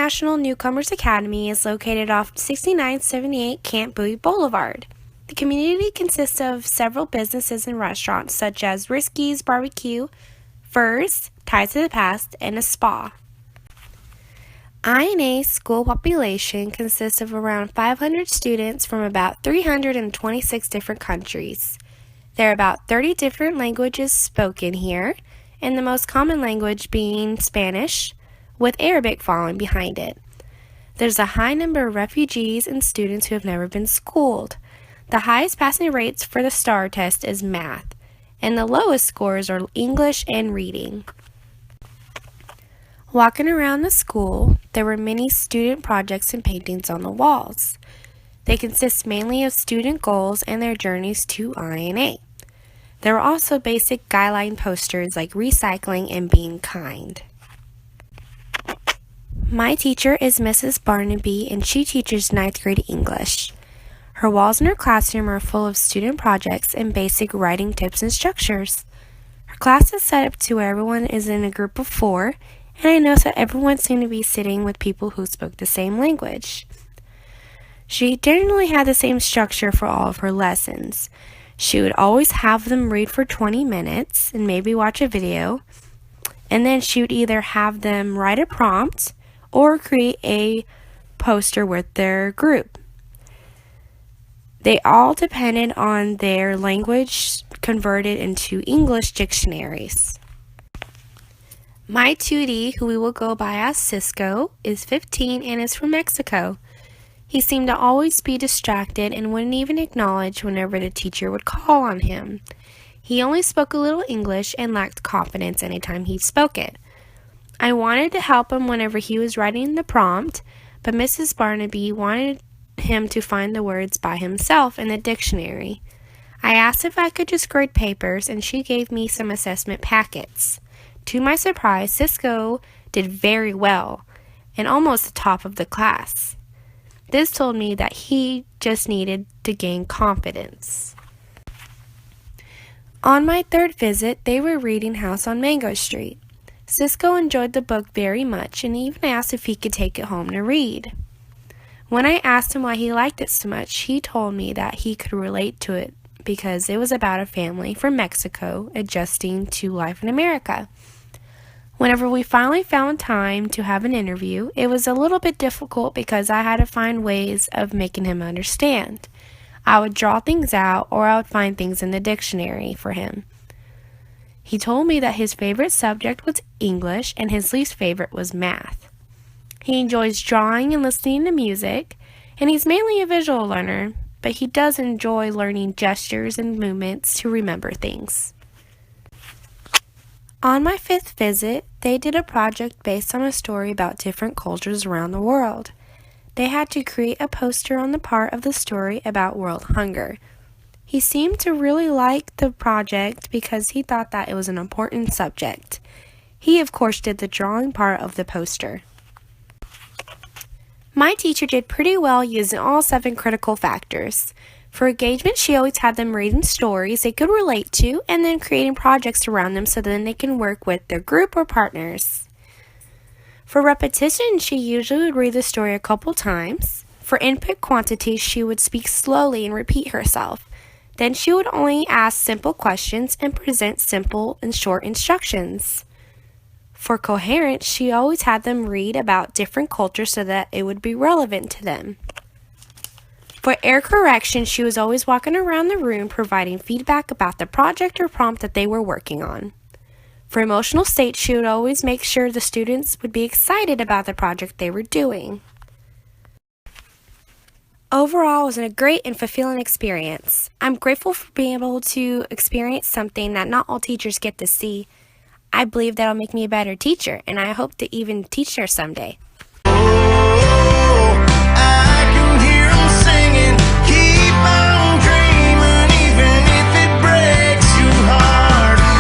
International Newcomers Academy is located off 6978 Camp Bowie Boulevard. The community consists of several businesses and restaurants such as Risky's Barbecue, Furs, Ties to the Past, and a spa. INA's school population consists of around 500 students from about 326 different countries. There are about 30 different languages spoken here, and the most common language being Spanish, with Arabic following behind it. There's a high number of refugees and students who have never been schooled. The highest passing rates for the STAR test is math, and the lowest scores are English and reading. Walking around the school, there were many student projects and paintings on the walls. They consist mainly of student goals and their journeys to INA. There were also basic guideline posters like recycling and being kind. My teacher is Mrs. Barnaby, and she teaches 9th grade English. Her walls in her classroom are full of student projects and basic writing tips and structures. Her class is set up to where everyone is in a group of 4, and I noticed that everyone seemed to be sitting with people who spoke the same language. She generally had the same structure for all of her lessons. She would always have them read for 20 minutes and maybe watch a video, and then she would either have them write a prompt or create a poster with their group. They all depended on their language converted into English dictionaries. My 2D, who we will go by as Cisco, is 15 and is from Mexico. He seemed to always be distracted and wouldn't even acknowledge whenever the teacher would call on him. He only spoke a little English and lacked confidence anytime he spoke it. I wanted to help him whenever he was writing the prompt, but Mrs. Barnaby wanted him to find the words by himself in the dictionary. I asked if I could just grade papers, and she gave me some assessment packets. To my surprise, Cisco did very well and almost the top of the class. This told me that he just needed to gain confidence. On my 3rd visit, they were reading House on Mango Street. Cisco enjoyed the book very much and even asked if he could take it home to read. When I asked him why he liked it so much, he told me that he could relate to it because it was about a family from Mexico adjusting to life in America. Whenever we finally found time to have an interview, it was a little bit difficult because I had to find ways of making him understand. I would draw things out or I would find things in the dictionary for him. He told me that his favorite subject was English and his least favorite was math. He enjoys drawing and listening to music, and he's mainly a visual learner, but he does enjoy learning gestures and movements to remember things. On my 5th visit, they did a project based on a story about different cultures around the world. They had to create a poster on the part of the story about world hunger. He seemed to really like the project because he thought that it was an important subject. He, of course, did the drawing part of the poster. My teacher did pretty well using all 7 critical factors. For engagement, she always had them reading stories they could relate to and then creating projects around them so then they can work with their group or partners. For repetition, she usually would read the story a couple times. For input quantity, she would speak slowly and repeat herself. Then she would only ask simple questions and present simple and short instructions. For coherence, she always had them read about different cultures so that it would be relevant to them. For error correction, she was always walking around the room providing feedback about the project or prompt that they were working on. For emotional state, she would always make sure the students would be excited about the project they were doing. Overall, it was a great and fulfilling experience. I'm grateful for being able to experience something that not all teachers get to see. I believe that'll make me a better teacher, and I hope to even teach there someday.